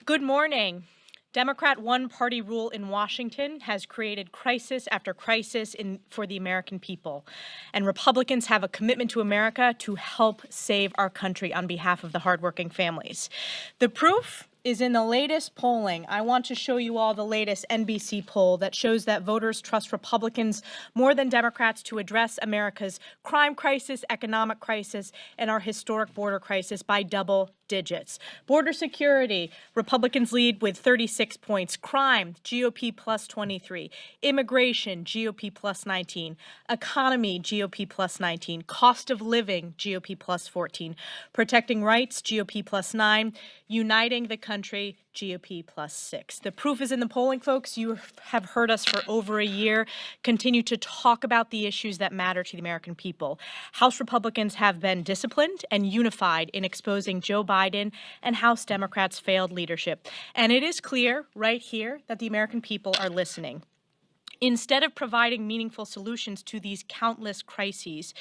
Good morning. Democrat one-party rule in Washington has created crisis after crisis for the American people. And Republicans have a commitment to America to help save our country on behalf of the hardworking families. The proof is in the latest polling. I want to show you all the latest NBC poll that shows that voters trust Republicans more than Democrats to address America's crime crisis, economic crisis, and our historic border crisis by double digits. Border security, Republicans lead with 36 points. Crime, GOP plus 23. Immigration, GOP plus 19. Economy, GOP plus 19. Cost of living, GOP plus 14. Protecting rights, GOP plus 9. Uniting the country, GOP plus 6. The proof is in the polling, folks. You have heard us for over a year continue to talk about the issues that matter to the American people. House Republicans have been disciplined and unified in exposing Joe Biden and House Democrats' failed leadership. And it is clear right here that the American people are listening. Instead of providing meaningful solutions to these countless crises,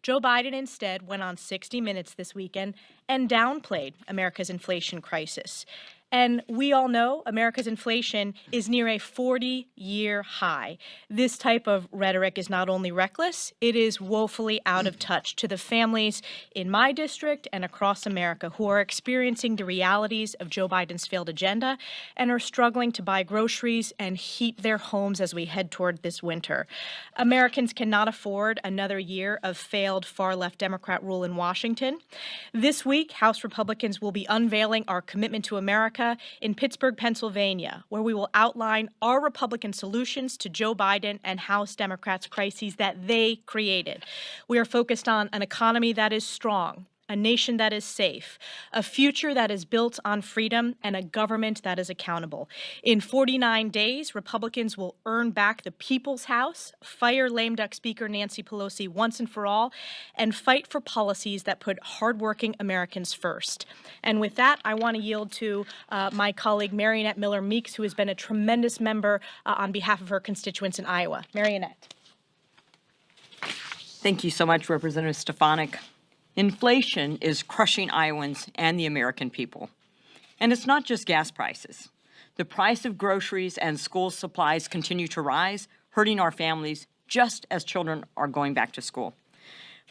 Joe Biden instead went on 60 Minutes this weekend and downplayed America's inflation crisis. And we all know America's inflation is near a 40-year high. This type of rhetoric is not only reckless, it is woefully out of touch to the families in my district and across America who are experiencing the realities of Joe Biden's failed agenda and are struggling to buy groceries and heat their homes as we head toward this winter. Americans cannot afford another year of failed far-left Democrat rule in Washington. This week, House Republicans will be unveiling our commitment to America in Pittsburgh, Pennsylvania, where we will outline our Republican solutions to Joe Biden and House Democrats' crises that they created. We are focused on an economy that is strong, a nation that is safe, a future that is built on freedom, and a government that is accountable. In 49 days, Republicans will earn back the People's House, fire lame duck Speaker Nancy Pelosi once and for all, and fight for policies that put hardworking Americans first. And with that, I want to yield to my colleague Marionette Miller Meeks, who has been a tremendous member on behalf of her constituents in Iowa. Marionette. Thank you so much, Representative Stefanik. Inflation is crushing Iowans and the American people. And it's not just gas prices. The price of groceries and school supplies continue to rise, hurting our families just as children are going back to school.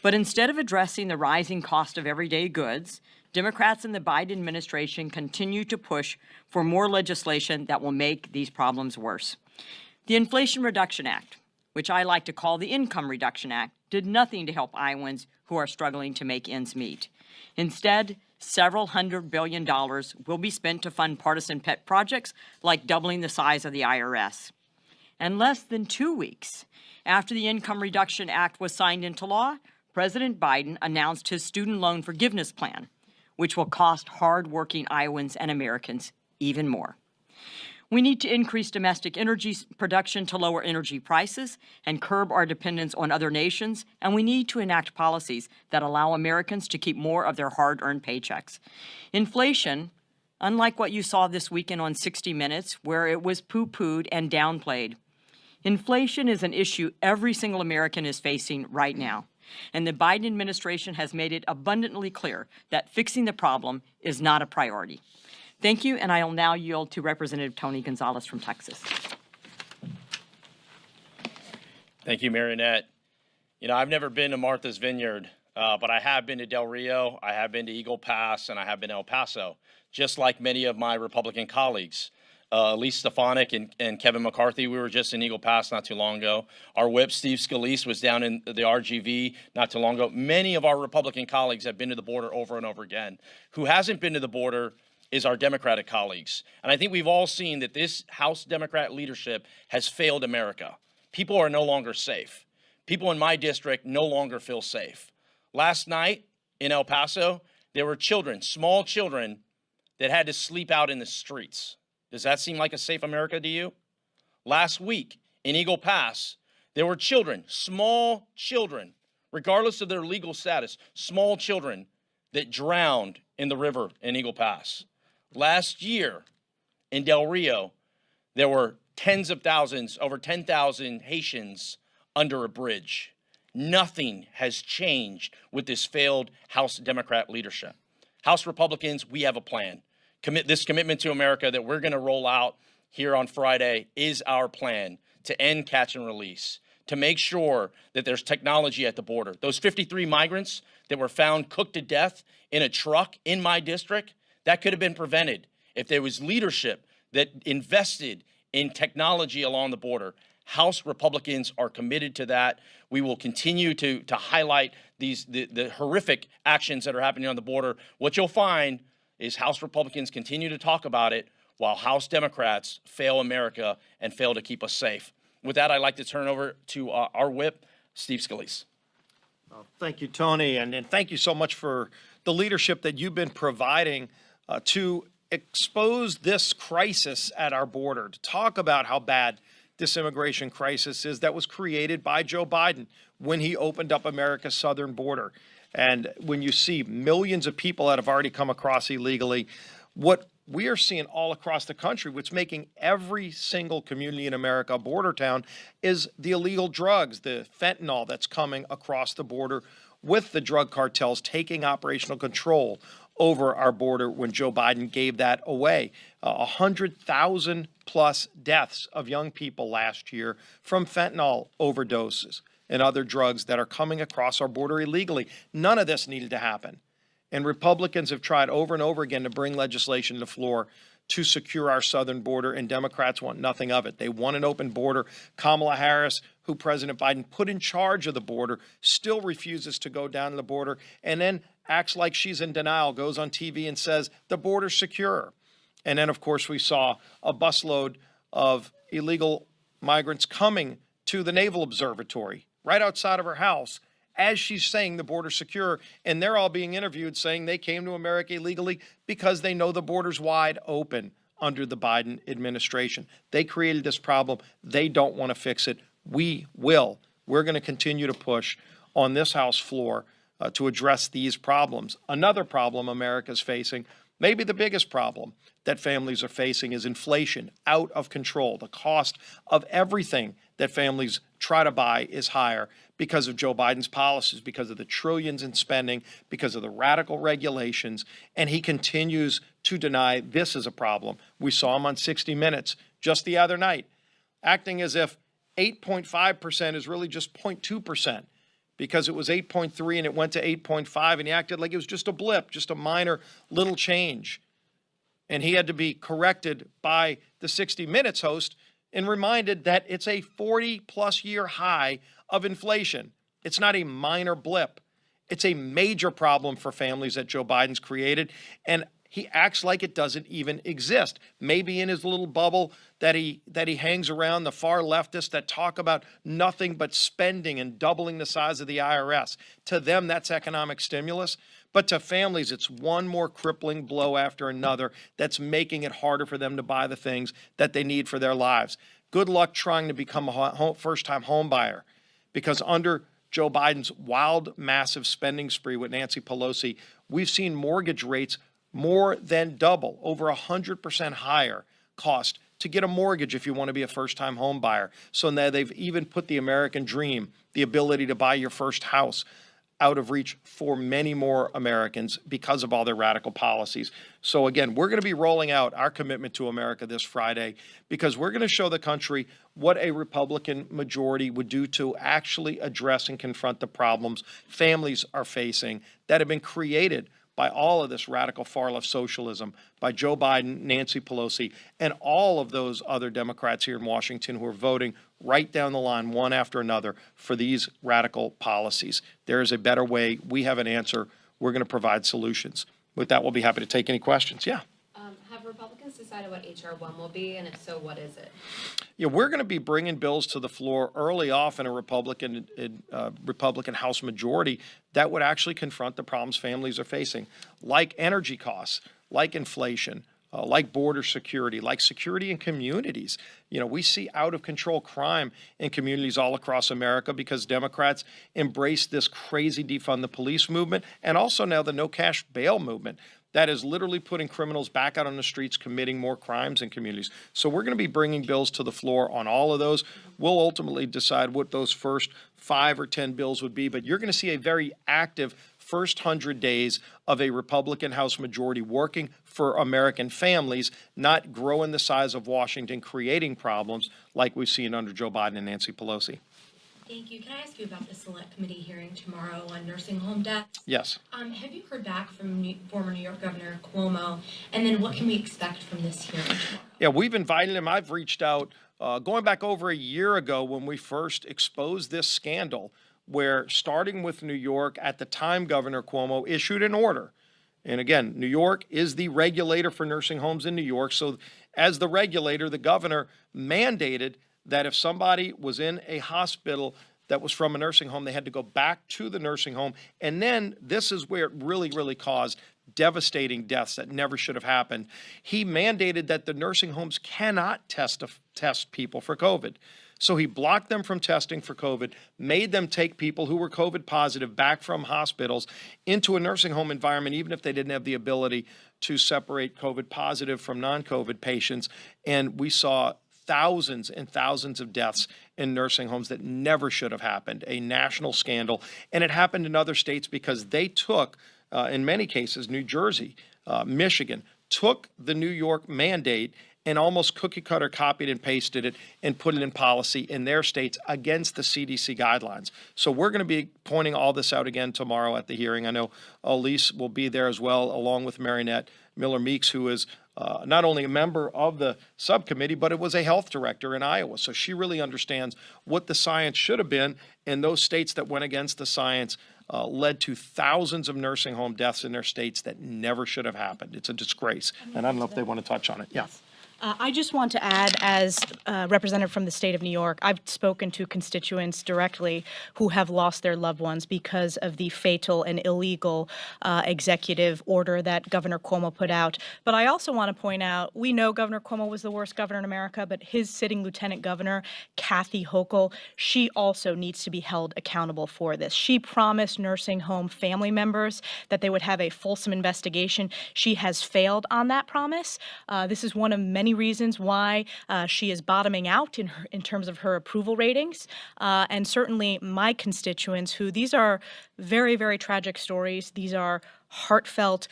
But instead of addressing the rising cost of everyday goods, Democrats in the Biden administration continue to push for more legislation that will make these problems worse. The Inflation Reduction Act, which I like to call the Income Reduction Act, did nothing to help Iowans who are struggling to make ends meet. Instead, several $100 billion will be spent to fund partisan pet projects like doubling the size of the IRS. And less than 2 weeks after the Income Reduction Act was signed into law, President Biden announced his student loan forgiveness plan, which will cost hard-working Iowans and Americans even more. We need to increase domestic energy production to lower energy prices and curb our dependence on other nations, and we need to enact policies that allow Americans to keep more of their hard-earned paychecks. Inflation, unlike what you saw this weekend on 60 Minutes, where it was poo-pooed and downplayed, inflation is an issue every single American is facing right now. And the Biden administration has made it abundantly clear that fixing the problem is not a priority. Thank you, and I will now yield to Representative Tony Gonzalez from Texas. Thank you, Marionette. You know, I've never been to Martha's Vineyard, but I have been to Del Rio, I have been to Eagle Pass, and I have been to El Paso, just like many of my Republican colleagues. Elise Stefanik and Kevin McCarthy, we were just in Eagle Pass not too long ago. Our whip, Steve Scalise, was down in the RGV not too long ago. Many of our Republican colleagues have been to the border over and over again. Who hasn't been to the border is our Democratic colleagues. And I think we've all seen that this House Democrat leadership has failed America. People are no longer safe. People in my district no longer feel safe. Last night in El Paso, there were children, small children, that had to sleep out in the streets. Does that seem like a safe America to you? Last week in Eagle Pass, there were children, small children, regardless of their legal status, small children that drowned in the river in Eagle Pass. Last year in Del Rio, there were tens of thousands, over 10,000 Haitians under a bridge. Nothing has changed with this failed House Democrat leadership. House Republicans, we have a plan. This commitment to America that we're going to roll out here on Friday is our plan to end catch and release, to make sure that there's technology at the border. Those 53 migrants that were found cooked to death in a truck in my district, that could have been prevented if there was leadership that invested in technology along the border. House Republicans are committed to that. We will continue to highlight the horrific actions that are happening on the border. What you'll find is House Republicans continue to talk about it while House Democrats fail America and fail to keep us safe. With that, I'd like to turn over to our whip, Steve Scalise. Thank you, Tony, and thank you so much for the leadership that you've been providing to expose this crisis at our border, to talk about how bad this immigration crisis is that was created by Joe Biden when he opened up America's southern border. And when you see millions of people that have already come across illegally, what we are seeing all across the country, what's making every single community in America a border town, is the illegal drugs, the fentanyl that's coming across the border with the drug cartels taking operational control over our border when Joe Biden gave that away. 100,000 plus deaths of young people last year from fentanyl overdoses and other drugs that are coming across our border illegally. None of this needed to happen. And Republicans have tried over and over again to bring legislation to the floor to secure our southern border, and Democrats want nothing of it. They want an open border. Kamala Harris, who President Biden put in charge of the border, still refuses to go down to the border and then acts like she's in denial, goes on TV and says the border's secure. And then, of course, we saw a busload of illegal migrants coming to the Naval Observatory right outside of her house as she's saying the border's secure, and they're all being interviewed saying they came to America illegally because they know the border's wide open under the Biden administration. They created this problem. They don't want to fix it. We will. We're going to continue to push on this House floor to address these problems. Another problem America's facing, maybe the biggest problem that families are facing, is inflation out of control. The cost of everything that families try to buy is higher because of Joe Biden's policies, because of the trillions in spending, because of the radical regulations, and he continues to deny this is a problem. We saw him on 60 Minutes just the other night, acting as if 8.5% is really just 0.2%, because it was 8.3 and it went to 8.5, and he acted like it was just a blip, just a minor little change. And he had to be corrected by the 60 Minutes host and reminded that it's a 40-plus year high of inflation. It's not a minor blip. It's a major problem for families that Joe Biden's created, and he acts like it doesn't even exist. Maybe in his little bubble that he hangs around, the far leftists that talk about nothing but spending and doubling the size of the IRS. To them, that's economic stimulus. But to families, it's one more crippling blow after another that's making it harder for them to buy the things that they need for their lives. Good luck trying to become a first-time home buyer, because under Joe Biden's wild, massive spending spree with Nancy Pelosi, we've seen mortgage rates more than double, over 100% higher cost to get a mortgage if you want to be a first-time home buyer. So now they've even put the American dream, the ability to buy your first house, out of reach for many more Americans because of all their radical policies. So again, we're going to be rolling out our commitment to America this Friday, because we're going to show the country what a Republican majority would do to actually address and confront the problems families are facing that have been created by all of this radical far-left socialism, by Joe Biden, Nancy Pelosi, and all of those other Democrats here in Washington who are voting right down the line, one after another, for these radical policies. There is a better way. We have an answer. We're going to provide solutions. With that, we'll be happy to take any questions. Yeah. Have Republicans decided what H.R. 1 will be, and if so, what is it? Yeah, we're going to be bringing bills to the floor early off in a Republican House majority that would actually confront the problems families are facing, like energy costs, like inflation, like border security, like security in communities. You know, we see out of control crime in communities all across America because Democrats embrace this crazy defund the police movement, and also now the no cash bail movement that is literally putting criminals back out on the streets committing more crimes in communities. So we're going to be bringing bills to the floor on all of those. We'll ultimately decide what those first 5 or 10 bills would be, but you're going to see a very active first 100 days of a Republican House majority working for American families, not growing the size of Washington, creating problems like we've seen under Joe Biden and Nancy Pelosi. Thank you. Can I ask you about the select committee hearing tomorrow on nursing home deaths? Yes. Have you heard back from former New York Governor Cuomo? And then what can we expect from this hearing tomorrow? Yeah, we've invited him. I've reached out going back over a year ago when we first exposed this scandal, where starting with New York, at the time, Governor Cuomo issued an order. And again, New York is the regulator for nursing homes in New York. So as the regulator, the governor mandated that if somebody was in a hospital that was from a nursing home, they had to go back to the nursing home. And then this is where it really caused devastating deaths that never should have happened. He mandated that the nursing homes cannot test people for COVID. So he blocked them from testing for COVID, made them take people who were COVID positive back from hospitals into a nursing home environment, even if they didn't have the ability to separate COVID positive from non-COVID patients. And we saw thousands and thousands of deaths in nursing homes that never should have happened, a national scandal. And it happened in other states because they took, in many cases, New Jersey, Michigan, took the New York mandate and almost cookie cutter copied and pasted it and put it in policy in their states against the CDC guidelines. So we're going to be pointing all this out again tomorrow at the hearing. I know Elise will be there as well, along with Marinette Miller-Meeks, who is not only a member of the subcommittee, but it was a health director in Iowa. So she really understands what the science should have been, and those states that went against the science led to thousands of nursing home deaths in their states that never should have happened. It's a disgrace. And I don't know if they want to touch on it. Yeah. I just want to add, as representative from the state of New York, I've spoken to constituents directly who have lost their loved ones because of the fatal and illegal executive order that Governor Cuomo put out. But I also want to point out, we know Governor Cuomo was the worst governor in America, but his sitting lieutenant governor, Kathy Hochul, she also needs to be held accountable for this. She promised nursing home family members that they would have a fulsome investigation. She has failed on that promise. This is one of many reasons why she is bottoming out in terms of her approval ratings. And certainly my constituents, who these are very tragic stories, these are heartfelt,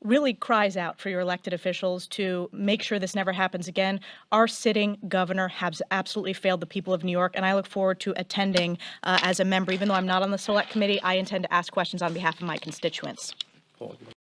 really cries out for your elected officials to make sure this never happens again. Our sitting governor has absolutely failed the people of New York, and I look forward to attending as a member. Even though I'm not on the select committee, I intend to ask questions on behalf of my constituents.